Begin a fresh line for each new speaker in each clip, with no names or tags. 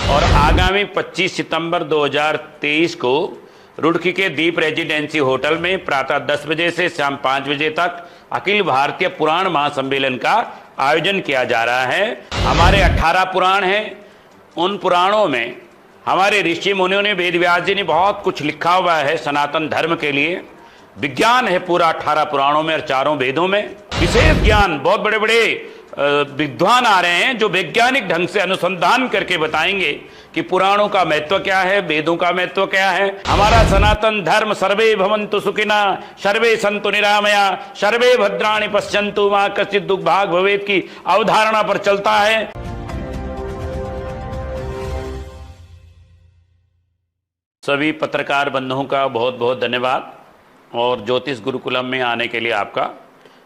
और आगामी 25 सितंबर 2023 को रुड़की के दीप रेजिडेंसी होटल में प्रातः 10 बजे से शाम 5 बजे तक अखिल भारतीय पुराण महासम्मेलन का आयोजन किया जा रहा है। हमारे 18 पुराण हैं। उन पुराणों में हमारे ऋषि मुनियों ने, वेद व्यास जी ने बहुत कुछ लिखा हुआ है सनातन धर्म के लिए। विज्ञान है पूरा 18 पुराणों में और 4 वेदों में। विशेष ज्ञान, बहुत बड़े बड़े विद्वान आ रहे हैं जो वैज्ञानिक ढंग से अनुसंधान करके बताएंगे कि पुराणों का महत्व क्या है, वेदों का महत्व क्या है। हमारा सनातन धर्म सर्वे भवन्तु सुखिना, सर्वे सन्तु निरामया, सर्वे भद्राणि पश्यन्तु मा कश्चित् दुर्भाग् भवेत् की अवधारणा पर चलता है। सभी पत्रकार बंधुओं का बहुत बहुत धन्यवाद और ज्योतिष गुरुकुलम में आने के लिए आपका।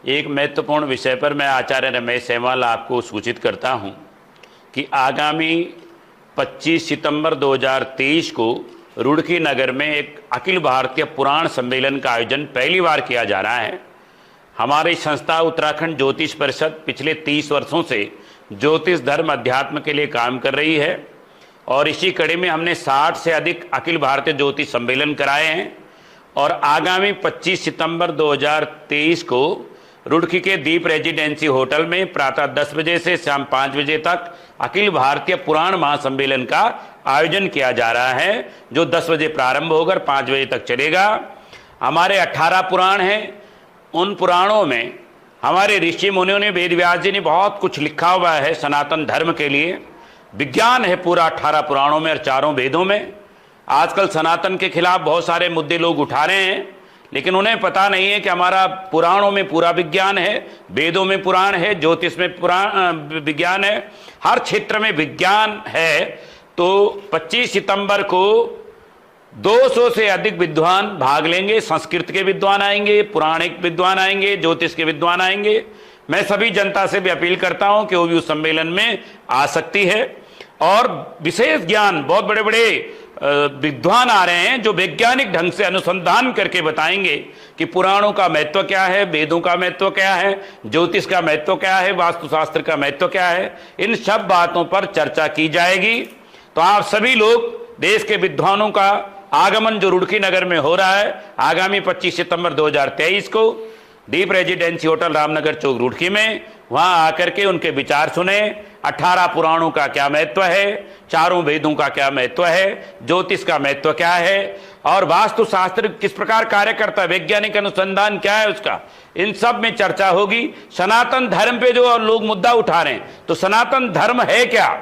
एक महत्वपूर्ण विषय पर मैं आचार्य रमेश सेमवाल आपको सूचित करता हूं कि आगामी 25 सितंबर 2023 को रुड़की नगर में एक अखिल भारतीय पुराण सम्मेलन का आयोजन पहली बार किया जा रहा है। हमारी संस्था उत्तराखंड ज्योतिष परिषद पिछले 30 वर्षों से ज्योतिष धर्म अध्यात्म के लिए काम कर रही है और इसी कड़ी में हमने 60 से अधिक अखिल भारतीय ज्योतिष सम्मेलन कराए हैं। और आगामी 25 सितंबर 2023 को रुड़की के दीप रेजिडेंसी होटल में प्रातः 10 बजे से शाम 5 बजे तक अखिल भारतीय पुराण महासम्मेलन का आयोजन किया जा रहा है, जो 10 बजे प्रारंभ होकर 5 बजे तक चलेगा। हमारे 18 पुराण हैं। उन पुराणों में हमारे ऋषि मुनियों ने, वेद व्यास जी ने बहुत कुछ लिखा हुआ है सनातन धर्म के लिए। विज्ञान है पूरा 18 पुराणों में और 4 वेदों में। आजकल सनातन के खिलाफ बहुत सारे मुद्दे लोग उठा रहे हैं, लेकिन उन्हें पता नहीं है कि हमारा पुराणों में पूरा विज्ञान है, वेदों में पुराण है, ज्योतिष में पुराण विज्ञान है, हर क्षेत्र में विज्ञान है। तो 25 सितंबर को 200 से अधिक विद्वान भाग लेंगे। संस्कृत के विद्वान आएंगे, पुराणिक विद्वान आएंगे, ज्योतिष के विद्वान आएंगे। मैं सभी जनता से भी अपील करता हूं कि वो भी उस सम्मेलन में आ सकती है। और विशेष ज्ञान, बहुत बड़े बड़े विद्वान आ रहे हैं जो वैज्ञानिक ढंग से अनुसंधान करके बताएंगे कि पुराणों का महत्व क्या है, वेदों का महत्व क्या है, ज्योतिष का महत्व क्या है, वास्तुशास्त्र का महत्व क्या है। इन सब बातों पर चर्चा की जाएगी। तो आप सभी लोग, देश के विद्वानों का आगमन जो रुड़की नगर में हो रहा है आगामी 25 सितंबर 2023 को दीप रेजिडेंसी होटल रामनगर चौक रुड़की में, वहां आकर के उनके विचार सुने। 18 पुराणों का क्या महत्व है, 4 वेदों का क्या महत्व है, ज्योतिष का महत्व क्या है और वास्तुशास्त्र किस प्रकार कार्य करता है, वैज्ञानिक अनुसंधान क्या है उसका, इन सब में चर्चा होगी। सनातन धर्म पे जो लोग मुद्दा उठा रहे हैं, तो सनातन धर्म है क्या,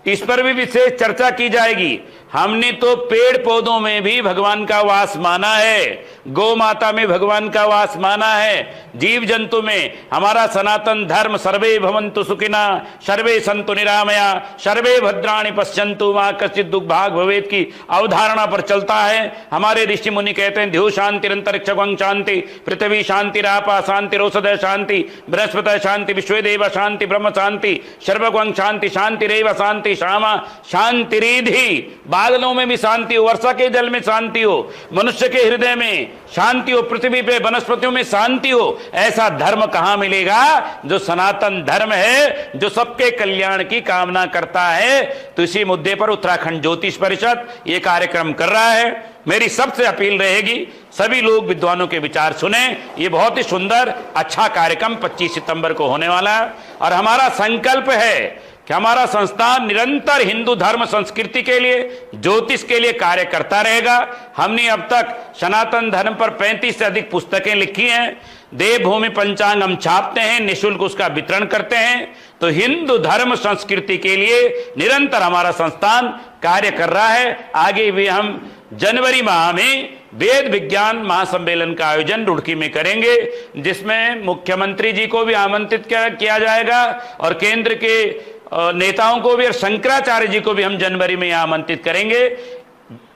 इस पर भी विशेष चर्चा की जाएगी। हमने तो पेड़ पौधों में भी भगवान का वास माना है, गौ माता में भगवान का वास माना है, जीव जंतु में। हमारा सनातन धर्म सर्वे भवन्तु सुखिना, सर्वे सन्तु निरामया, सर्वे भद्राणि पश्यन्तु मा कश्चित् दुर्भाग् भवेत् की अवधारणा पर चलता है। हमारे ऋषि मुनि कहते हैं द्यौ शांतिरंतरिक्षं शांति, पृथ्वी शांतिरापा शांति, औषधय शांति, बृहस्पति शांति, विश्वदेव शांति, ब्रह्म शांति, सर्वगं शांति, शांतिरेव शांति, श्यामा शांतिरिधि। बादलों में भी शांति हो, वर्षा के जल में शांति हो, मनुष्य के हृदय में शांति हो, पृथ्वी पे वनस्पतियों में शांति हो। ऐसा धर्म कहां मिलेगा जो सनातन धर्म है, जो सबके कल्याण की कामना करता है। तो इसी मुद्दे पर उत्तराखंड ज्योतिष परिषद ये कार्यक्रम कर रहा है। मेरी सबसे अपील रहेगी, सभी लोग विद्वानों के विचार सुने। ये बहुत ही सुंदर अच्छा कार्यक्रम 25 सितंबर को होने वाला है और हमारा संकल्प है कि हमारा संस्थान निरंतर हिंदू धर्म संस्कृति के लिए, ज्योतिष के लिए कार्य करता रहेगा। हमने अब तक सनातन धर्म पर 35 से अधिक पुस्तकें लिखी हैं। देवभूमि पंचांग हम छापते हैं, निःशुल्क उसका वितरण करते हैं। तो हिंदू धर्म संस्कृति के लिए निरंतर हमारा संस्थान कार्य कर रहा है। आगे भी हम जनवरी माह में वेद विज्ञान महासम्मेलन का आयोजन रुड़की में करेंगे, जिसमें मुख्यमंत्री जी को भी आमंत्रित किया जाएगा और केंद्र के नेताओं को भी और शंकराचार्य जी को भी हम जनवरी में आमंत्रित करेंगे।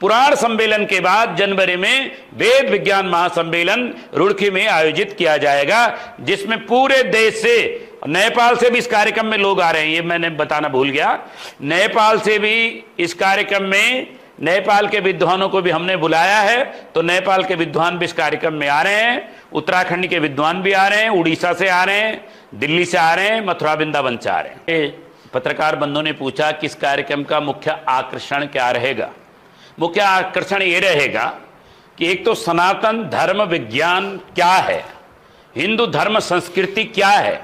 पुराण सम्मेलन के बाद जनवरी में वेद विज्ञान महासम्मेलन रुड़की में आयोजित किया जाएगा, जिसमें पूरे देश से, नेपाल से भी इस कार्यक्रम में लोग आ रहे हैं, ये मैंने बताना भूल गया। नेपाल से भी इस कार्यक्रम में, नेपाल के विद्वानों को भी हमने बुलाया है, तो नेपाल के विद्वान भी इस कार्यक्रम में आ रहे हैं। उत्तराखंड के विद्वान भी आ रहे हैं, उड़ीसा से आ रहे हैं, दिल्ली से आ रहे हैं, मथुरा वृंदावन से आ रहे हैं। पत्रकार बंधुओं ने पूछा कि इस कार्यक्रम का मुख्य आकर्षण क्या रहेगा। मुख्य आकर्षण ये रहेगा कि एक तो सनातन धर्म विज्ञान क्या है, हिंदू धर्म संस्कृति क्या है,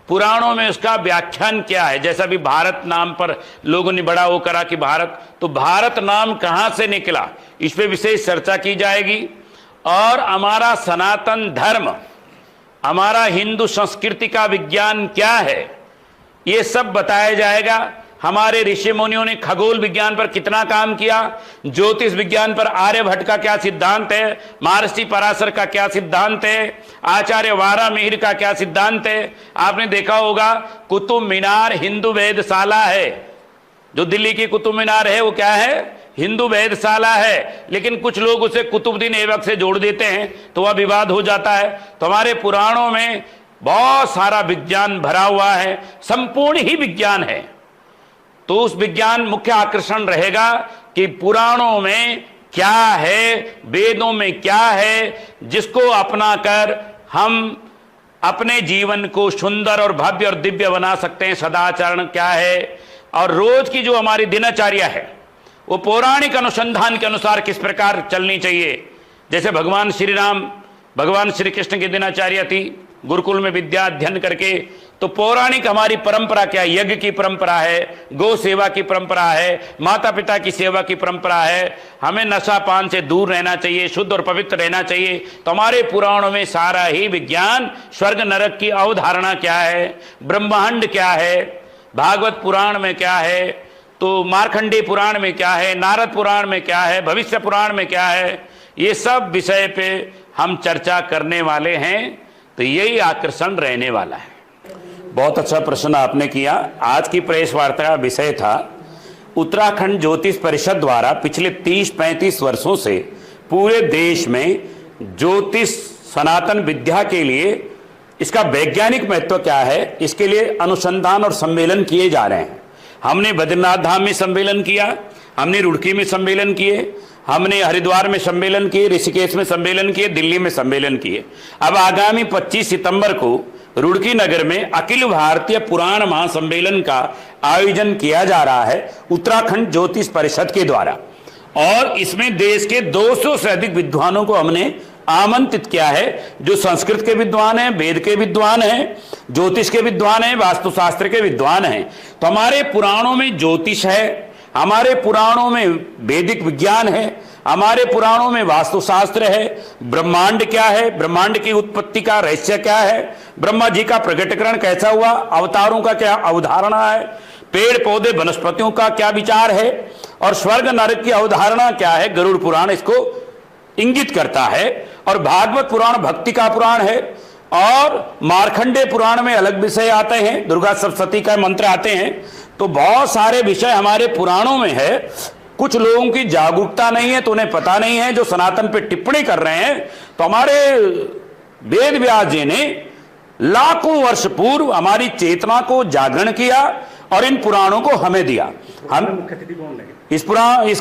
पुराणों में उसका व्याख्यान क्या है। जैसा भी भारत नाम पर लोगों ने बड़ा वो करा कि भारत, तो भारत नाम कहां से निकला, इस पे विशेष चर्चा की जाएगी। और हमारा सनातन धर्म, हमारा हिंदू संस्कृति का विज्ञान क्या है, ये सब बताया जाएगा। हमारे ऋषि मुनियों ने खगोल विज्ञान पर कितना काम किया, ज्योतिष विज्ञान पर आर्यभट्ट का क्या सिद्धांत है, महर्षि पराशर का क्या सिद्धांत है, आचार्य वारामिहिर का क्या सिद्धांत है। आपने देखा होगा कुतुब मीनार हिंदू वेधशाला है। जो दिल्ली की कुतुब मीनार है वो क्या है, हिंदू वेधशाला है। लेकिन कुछ लोग उसे कुतुबुद्दीन ऐबक से जोड़ देते हैं तो वह विवाद हो जाता है। तो हमारे पुराणों में बहुत सारा विज्ञान भरा हुआ है, संपूर्ण ही विज्ञान है। तो उस विज्ञान मुख्य आकर्षण रहेगा कि पुराणों में क्या है, वेदों में क्या है, जिसको अपनाकर हम अपने जीवन को सुंदर और भव्य और दिव्य बना सकते हैं। सदाचरण क्या है, और रोज की जो हमारी दिनचर्या है वो पौराणिक अनुसंधान के अनुसार किस प्रकार चलनी चाहिए। जैसे भगवान श्री राम, भगवान श्री कृष्ण की दिनचर्या थी गुरुकुल में विद्या अध्ययन करके। तो पौराणिक हमारी परंपरा क्या है, यज्ञ की परंपरा है, गौ सेवा की परंपरा है, माता पिता की सेवा की परंपरा है, हमें नशा पान से दूर रहना चाहिए, शुद्ध और पवित्र रहना चाहिए। तो हमारे पुराणों में सारा ही विज्ञान, स्वर्ग नरक की अवधारणा क्या है, ब्रह्मांड क्या है, भागवत पुराण में क्या है, तो मार्कंडेय पुराण में क्या है, नारद पुराण में क्या है, भविष्य पुराण में क्या है, ये सब विषय पे हम चर्चा करने वाले हैं। तो यही आकर्षण रहने वाला है। बहुत अच्छा प्रश्न आपने किया। आज की प्रेस वार्ता का विषय था उत्तराखंड ज्योतिष परिषद द्वारा पिछले 30-35 वर्षों से पूरे देश में ज्योतिष सनातन विद्या के लिए इसका वैज्ञानिक महत्व क्या है, इसके लिए अनुसंधान और सम्मेलन किए जा रहे हैं। हमने बद्रीनाथ धाम में सम्मेलन किया, हमने रुड़की में सम्मेलन किए, हमने हरिद्वार में सम्मेलन किए, ऋषिकेश में सम्मेलन किए, दिल्ली में सम्मेलन किए। अब आगामी 25 सितंबर को रुड़की नगर में अखिल भारतीय पुराण महासम्मेलन का आयोजन किया जा रहा है उत्तराखंड ज्योतिष परिषद के द्वारा। और इसमें देश के 200 से अधिक विद्वानों को हमने आमंत्रित किया है, जो संस्कृत के विद्वान हैं, वेद के विद्वान हैं, ज्योतिष के विद्वान हैं, वास्तुशास्त्र के विद्वान हैं। तो हमारे पुराणों में ज्योतिष है, हमारे पुराणों में वैदिक विज्ञान है, हमारे पुराणों में वास्तुशास्त्र है, ब्रह्मांड क्या है, ब्रह्मांड की उत्पत्ति का रहस्य क्या है, ब्रह्मा जी का प्रकटीकरण कैसा हुआ, अवतारों का क्या अवधारणा है, पेड़ पौधे वनस्पतियों का क्या विचार है, और स्वर्ग नरक की अवधारणा क्या है। गरुड़ पुराण इसको इंगित करता है, और भागवत पुराण भक्ति का पुराण है, और मार्कंडेय पुराण में अलग विषय आते हैं, दुर्गा सप्तशती का मंत्र आते हैं। तो बहुत सारे विषय हमारे पुराणों में है। कुछ लोगों की जागरूकता नहीं है तो उन्हें पता नहीं है, जो सनातन पे टिप्पणी कर रहे हैं। तो हमारे वेद व्यास जी ने लाखों वर्ष पूर्व हमारी चेतना को जागरण किया और इन पुराणों को हमें दिया। हम इस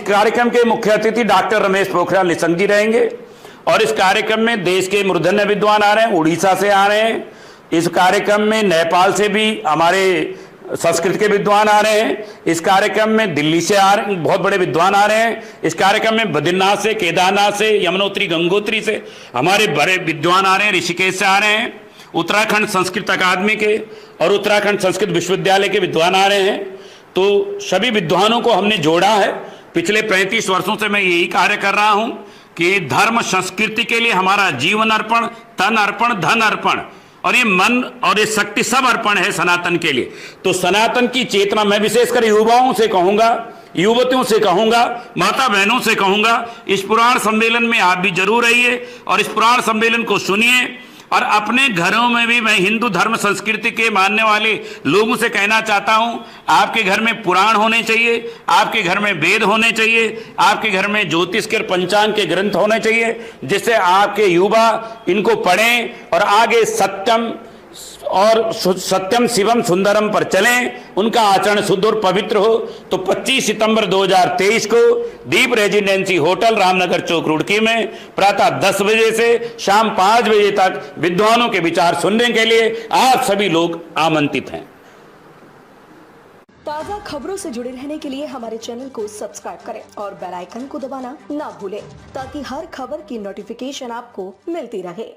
कार्यक्रम के मुख्य अतिथि डॉक्टर रमेश पोखरियाल निशंक जी रहेंगे, और इस कार्यक्रम में देश के मूर्धन्य विद्वान आ रहे हैं, उड़ीसा से आ रहे हैं। इस कार्यक्रम में नेपाल से भी हमारे संस्कृत के विद्वान आ रहे हैं। इस कार्यक्रम में दिल्ली से आ रहे बहुत बड़े विद्वान आ रहे हैं। इस कार्यक्रम में बद्रीनाथ से, केदारनाथ से, यमुनोत्री गंगोत्री से हमारे बड़े विद्वान आ रहे हैं, ऋषिकेश से आ रहे हैं, उत्तराखंड संस्कृत अकादमी के और उत्तराखंड संस्कृत विश्वविद्यालय के विद्वान आ रहे हैं। तो सभी विद्वानों को हमने जोड़ा है। पिछले 35 वर्षों से मैं यही कार्य कर रहा हूं कि धर्म संस्कृति के लिए हमारा जीवन अर्पण, तन अर्पण, धन अर्पण, और ये मन और ये शक्ति सब अर्पण है सनातन के लिए। तो सनातन की चेतना मैं विशेषकर युवाओं से कहूंगा, युवतियों से कहूंगा, माता बहनों से कहूंगा, इस पुराण सम्मेलन में आप भी जरूर रहिए और इस पुराण सम्मेलन को सुनिए। और अपने घरों में भी मैं हिंदू धर्म संस्कृति के मानने वाले लोगों से कहना चाहता हूं, आपके घर में पुराण होने चाहिए, आपके घर में वेद होने चाहिए, आपके घर में ज्योतिष के पंचांग के ग्रंथ होने चाहिए, जिससे आपके युवा इनको पढ़ें और आगे सत्यम शिवम सुंदरम पर चलें, उनका आचरण शुद्ध और पवित्र हो। तो 25 सितंबर 2023 को दीप रेजिडेंसी होटल रामनगर चौक रुड़की में प्रातः 10 बजे से शाम 5 बजे तक विद्वानों के विचार सुनने के लिए आप सभी लोग आमंत्रित हैं।
ताज़ा खबरों से जुड़े रहने के लिए हमारे चैनल को सब्सक्राइब करें और बेल आइकन को दबाना ना भूलें ताकि हर खबर की नोटिफिकेशन आपको मिलती रहे।